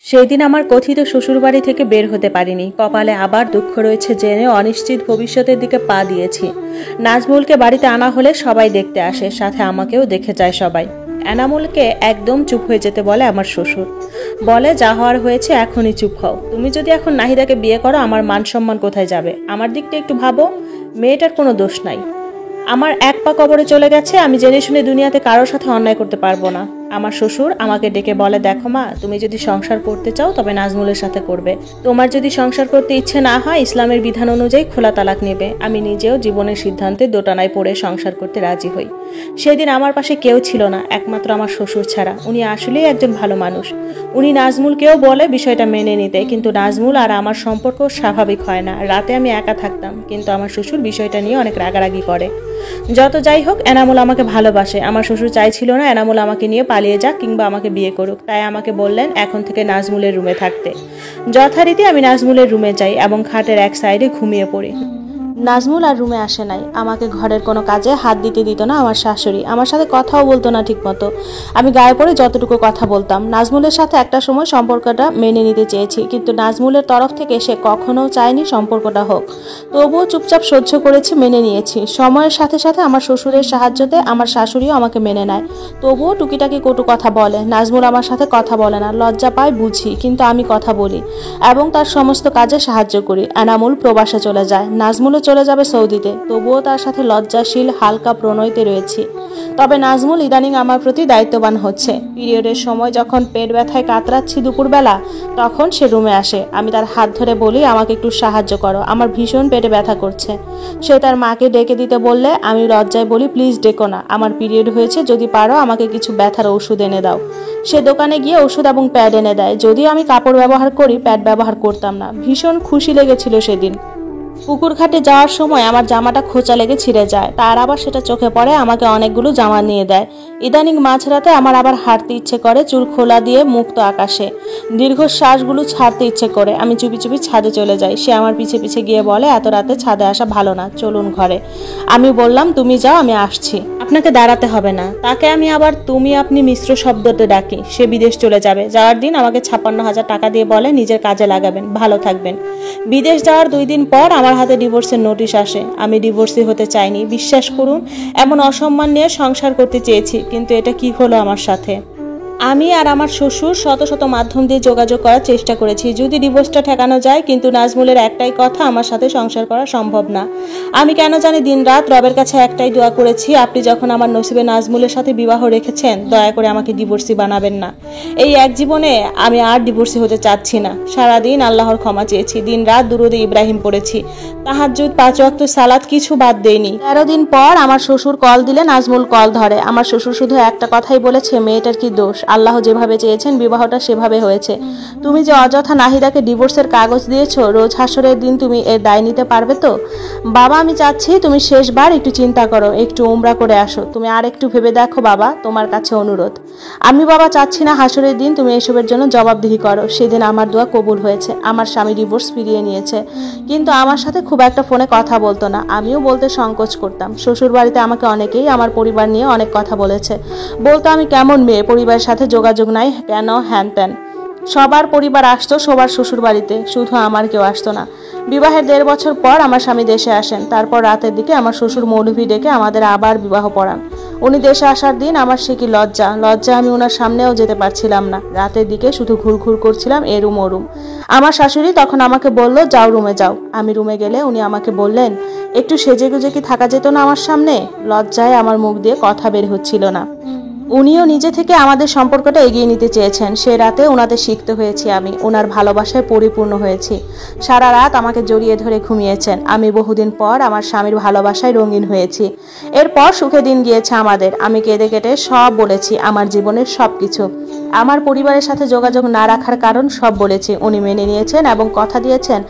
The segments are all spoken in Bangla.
সেই দিন আমার কথিত শ্বশুরবাড়ি থেকে বের হতে পারিনি। কপালে আবার দুঃখ রয়েছে জেনে অনিশ্চিত ভবিষ্যতের দিকে পা দিয়েছি। নাজমুলকে বাড়িতে আনা হলে সবাই দেখতে আসে, সাথে আমাকেও দেখে যায় সবাই। এনামুলকে একদম চুপ হয়ে যেতে বলে আমার শ্বশুর। বলে, যা হওয়ার হয়েছে এখনই চুপ হও। তুমি যদি এখন নাহিদাকে বিয়ে করো, আমার মান সম্মান কোথায় যাবে? আমার দিকটা একটু ভাবো। মেয়েটার কোনো দোষ নাই। আমার এক পা কবরে চলে গেছে। আমি জেনে শুনে দুনিয়াতে কারোর সাথে অন্যায় করতে পারবো না। আমার শ্বশুর আমাকে ডেকে বলে, দেখো মা, তুমি যদি সংসার করতে চাও তবে নাজমুলের সাথে করবে। তোমার যদি সংসার করতে ইচ্ছে না হয়, ইসলামের বিধান অনুযায়ী খোলা তালাক নেবে। আমি নিজেও জীবনের সিদ্ধান্তে দোটানায় পড়ে সংসার করতে রাজি হই। সেদিন আমার পাশে কেউ ছিল না, একমাত্র আমার শ্বশুর ছাড়া। উনি আসলেই একজন ভালো মানুষ। উনি নাজমুলকেও বলে বিষয়টা মেনে নিতে, কিন্তু নাজমুল আর আমার সম্পর্ক স্বাভাবিক হয় না। রাতে আমি একা থাকতাম, কিন্তু আমার শ্বশুর বিষয়টা নিয়ে অনেক রাগারাগি করে। যত যাই হোক, এনামুল আমাকে ভালোবাসে। আমার শ্বশুর চাইছিল না এনামুল আমাকে নিয়ে পালিয়ে যাক কিংবা আমাকে বিয়ে করুক। তাই আমাকে বললেন এখন থেকে নাজমুলের রুমে থাকতে। যথারীতি আমি নাজমুলের রুমে যাই এবং খাটের এক সাইডে ঘুমিয়ে পড়ি। নাজমুল আর রুমে আসে নাই। আমাকে ঘরের কোনো কাজে হাত দিতে দিত না আমার শাশুড়ি। আমার সাথে কথাও বলতো না ঠিক মতো। আমি গায়ে পড়ে যতটুকু কথা বলতাম। নাজমুলের সাথে একটা সময় সম্পর্কটা মেনে নিতে চেয়েছি, কিন্তু নাজমুলের তরফ থেকে সে কখনো চায়নি সম্পর্কটা হোক। তবুও চুপচাপ সহ্য করেছি, মেনে নিয়েছি। সময়ের সাথে সাথে আমার শ্বশুরের সাহায্যতে আমার শাশুড়িও আমাকে মেনে নেয়। তবুও টুকিটাকি কটু কথা বলে। নাজমুল আমার সাথে কথা বলে না, লজ্জা পায় বুঝি, কিন্তু আমি কথা বলি এবং তার সমস্ত কাজে সাহায্য করি। এনামুল প্রবাসে চলে যায়, নাজমুলও চলে যাবে সৌদিতে। তবুও তার সাথে লজ্জাশীল হালকা প্রণয়তে রয়েছি। তবে নাজমুল ইদানিং আমার প্রতি দায়িত্ববান হচ্ছে। পিরিয়ডের সময় যখন পেট ব্যথায় কাতরাচ্ছি দুপুরবেলা, তখন সে রুমে আসে। আমি তার হাত ধরে বলি, আমাকে একটু সাহায্য করো, আমার ভীষণ পেটে ব্যথা করছে। সে তার মাকে ডেকে দিতে বললে আমি লজ্জায় বলি, প্লিজ ডেকো না, আমার পিরিয়ড হয়েছে, যদি পারো আমাকে কিছু ব্যথার ওষুধ এনে দাও। সে দোকানে গিয়ে ওষুধ এবং প্যাড এনে দেয়। যদিও আমি কাপড় ব্যবহার করি, প্যাড ব্যবহার করতাম না। ভীষণ খুশি লেগেছিল সেদিন। পুকুর ঘাটে যাওয়ার সময় আমার জামাটা খোঁচা লেগে ছিঁড়ে যায়। তার আবার সেটা চোখে পড়ে, আমাকে অনেকগুলো জামা নিয়ে দেয়। ইদানিং মাঝরাতে আমার আবার হাঁটতে ইচ্ছে করে, চুল খোলা দিয়ে মুক্ত আকাশে। দীর্ঘশ্বাসগুলো ছাড়তে ইচ্ছে করে। আমি চুপি চুপি ছাদে চলে যাই। সে আমার পিছে পিছে গিয়ে বলে, এত রাতে ছাদে আসা ভালো না, চলুন ঘরে। আমি বললাম, তুমি যাও, আমি আসছি, আপনাকে দাঁড়াতে হবে না। তাকে আমি আবার তুমি আপনি মিশ্র শব্দতে ডাকি। সে বিদেশ চলে যাবে। যাওয়ার দিন আমাকে 56,000 টাকা দিয়ে বলে নিজের কাজে লাগাবেন, ভালো থাকবেন। বিদেশ যাওয়ার 2 দিন পর আমার হাতে ডিভোর্সের নোটিশ আসে। আমি ডিভোর্সি হতে চাইনি, বিশ্বাস করুন। এমন অসম্মান নিয়ে সংসার করতে চেয়েছি, কিন্তু এটা কি হলো আমার সাথে। আমি আর আমার শ্বশুর শত শত মাধ্যম দিয়ে যোগাযোগ করার চেষ্টা করেছি যদি ডিভোর্সটা ঠেকানো যায়, কিন্তু নাজমুলের একটাই কথা, আমার সাথে সংসার করা সম্ভব না। আমি কেন জানি দিনরাত রবের কাছে একটাই দোয়া করেছি, আপনি যখন আমার নসিবে নাজমুলের সাথে বিবাহ রেখেছেন, দয়া করে আমাকে ডিভোর্সি বানাবেন না। এই এক জীবনে আমি আর ডিভোর্সি হতে চাচ্ছি না। সারাদিন আল্লাহর ক্ষমা চেয়েছি, দিনরাত দুরুদে ইব্রাহিম পড়েছি, তাহাজ্জুদ 5 ওয়াক্ত সালাত কিছু বাদ দেইনি। 13 দিন পর আমার শ্বশুর কল দিলে নাজমুল কল ধরে। আমার শ্বশুর শুধু একটা কথাই বলেছে, মেয়েটার কি দোষ, আল্লাহ যেভাবে চেয়েছেন বিবাহটা সেভাবে হয়েছে। তুমি যে অযথা নাহিদাকে ডিভোর্সের কাগজ দিয়েছো, রোজ হাসরের দিন তুমি এর দায় নিতে পারবে তো? বাবা, আমি চাচ্ছি তুমি শেষবার একটু চিন্তা করো, একটু উমরা করে আসো। তুমি আর একটু ভেবে দেখো বাবা, তোমার কাছে অনুরোধ। আমি বাবা চাচ্ছি না হাসরের দিন তুমি এসবের জন্য জবাবদিহি করো। সেদিন আমার দোয়া কবুল হয়েছে। আমার স্বামী ডিভোর্স ফিরিয়ে নিয়েছে, কিন্তু আমার সাথে খুব একটা ফোনে কথা বলতো না। আমিও বলতে সংকোচ করতাম। শ্বশুর বাড়িতে আমাকে অনেকেই আমার পরিবার নিয়ে অনেক কথা বলেছে। বলতো আমি কেমন মেয়ে, পরিবারের সাথে যোগাযোগ নাই কেন, হ্যান ত্যান। সবার পরিবার আসতো সবার শ্বশুর বাড়িতে, শুধু আমার কেউ আসতো না। বিবাহের 1.5 বছর পর আমার স্বামী দেশে আসেন। তারপর রাতের দিকে আমার শ্বশুর মৌলভী ডেকে আমাদের আবার বিবাহ পড়ান। উনি দেশে আসার দিন আমার সে কি লজ্জা, আমি ওনার সামনেও যেতে পারছিলাম না। রাতের দিকে শুধু ঘুরঘুর করছিলাম এরুম ওরুম। আমার শাশুড়ি তখন আমাকে বলল, যাও রুমে যাও। আমি রুমে গেলে উনি আমাকে বললেন, একটু সেজে গুজে কি থাকা যেত না আমার সামনে? লজ্জায় আমার মুখ দিয়ে কথা বের হচ্ছিল না। উনিও নিজে থেকে আমাদের সম্পর্কটা এগিয়ে নিতে চেয়েছেন। সে রাতে ওনাদের শিখতে হয়েছি, আমি ওনার ভালোবাসায় পরিপূর্ণ হয়েছি। সারা রাত আমাকে জড়িয়ে ধরে ঘুমিয়েছেন। আমি বহুদিন পর আমার স্বামীর ভালোবাসায় রঙিন হয়েছি। এরপর সুখে দিন গিয়েছে আমাদের। আমি কেঁদে কেটে সব বলেছি, আমার জীবনের সব কিছু। আমার পরিবারের সাথে যোগাযোগ না রাখার কারণ সব বলেছি। উনি মেনে নিয়েছেন এবং কথা দিয়েছেন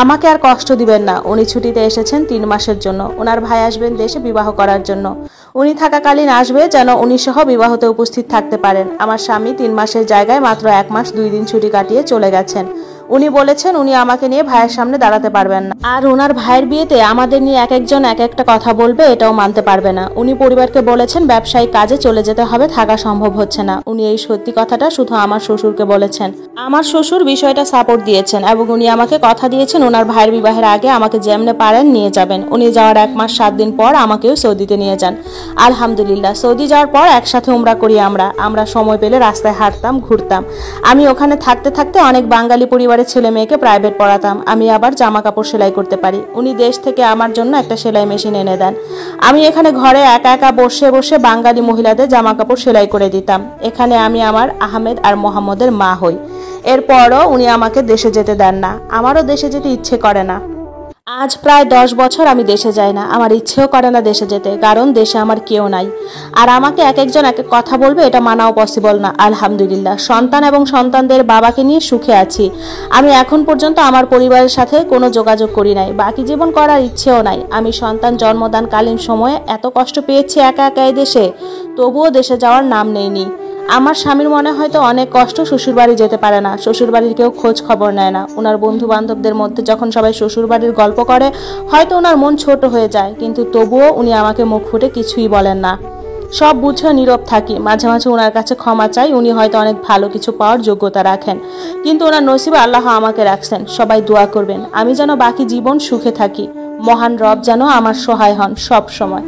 আমাকে আর কষ্ট দিবেন না। উনি ছুটিতে এসেছেন 3 মাসের জন্য। ওনার ভাই আসবেন দেশে বিবাহ করার জন্য। উনি থাকাকালীন আসবে যেন উনি সহ বিবাহতে উপস্থিত থাকতে পারেন। আমার স্বামী 3 মাসের জায়গায় মাত্র 1 মাস 2 দিন ছুটি কাটিয়ে চলে গেছেন। উনি বলেছেন উনি আমাকে নিয়ে ভাইয়ের সামনে দাঁড়াতে পারবেন না, আর ওনার ভাইয়ের বিয়েতে আমাদের নিয়ে এক একজন এক একটা কথা বলবে, এটাও মানতে পারবে না। উনি পরিবারকে বলেছেন ব্যবসায়িক কাজে চলে যেতে হবে, থাকা সম্ভব হচ্ছে না। উনি এই সত্যি কথাটা শুধু আমার শ্বশুরকে বলেছেন। আমার শ্বশুর বিষয়টা সাপোর্ট দিয়েছেন এবং উনি আমাকে কথা দিয়েছেন ওনার ভাইয়ের বিবাহের আগে আমাকে যেমনে পারেন নিয়ে যাবেন। উনি যাওয়ার 1 মাস 7 দিন পর আমাকেও সৌদিতে নিয়ে যান। আলহামদুলিল্লাহ, সৌদি যাওয়ার পর একসাথে উমরা করি। আমরা সময় পেলে রাস্তায় হাঁটতাম, ঘুরতাম। আমি ওখানে থাকতে থাকতে অনেক বাঙালি পরিবারের ছেলে মেয়েকে প্রাইভেট পড়াতাম। আমি আবার জামা কাপড় সেলাই করতে পারি। উনি দেশ থেকে আমার জন্য একটা সেলাই মেশিন এনে দেন। আমি এখানে ঘরে একা একা বসে বসে বাঙালি মহিলাদের জামা কাপড় সেলাই করে দিতাম। এখানে আমি আমার আহমেদ আর মোহাম্মদের মা হই। এরপরও উনি আমাকে দেশে যেতে দেন না। আমারও দেশে যেতে ইচ্ছে করে না। আজ প্রায় 10 বছর আমি দেশে যাই না। আমার ইচ্ছেও করে না দেশে যেতে, কারণ দেশে আমার কেউ নাই। আর আমাকে এক একজন এক এক কথা বলবে, এটা মানাও পসিবল না। আলহামদুলিল্লাহ, সন্তান এবং সন্তানদের বাবাকে নিয়ে সুখে আছি। আমি এখন পর্যন্ত আমার পরিবারের সাথে কোনো যোগাযোগ করি নাই, বাকি জীবন করার ইচ্ছেও নাই। আমি সন্তান জন্মদানকালীন সময়ে এত কষ্ট পেয়েছি একা একা এই দেশে, তবুও দেশে যাওয়ার নাম নেইনি। আমার স্বামীর মনে হয়তো অনেক কষ্ট, শ্বশুরবাড়ি যেতে পারে না, শ্বশুরবাড়ির কেউ খোঁজ খবর নেয় না। ওনার বন্ধু বান্ধবদের মধ্যে যখন সবাই শ্বশুরবাড়ির গল্প করে, হয়তো ওনার মন ছোট হয়ে যায়, কিন্তু তবুও উনি আমাকে মুখ ফুটে কিছুই বলেন না। সব বুঝে নীরব থাকি। মাঝে মাঝে ওনার কাছে ক্ষমা চাই। উনি হয়তো অনেক ভালো কিছু পাওয়ার যোগ্যতা রাখেন, কিন্তু ওনার নসিবে আল্লাহ আমাকে রাখছেন। সবাই দোয়া করবেন আমি যেন বাকি জীবন সুখে থাকি। মহান রব যেন আমার সহায় হন সব সময়।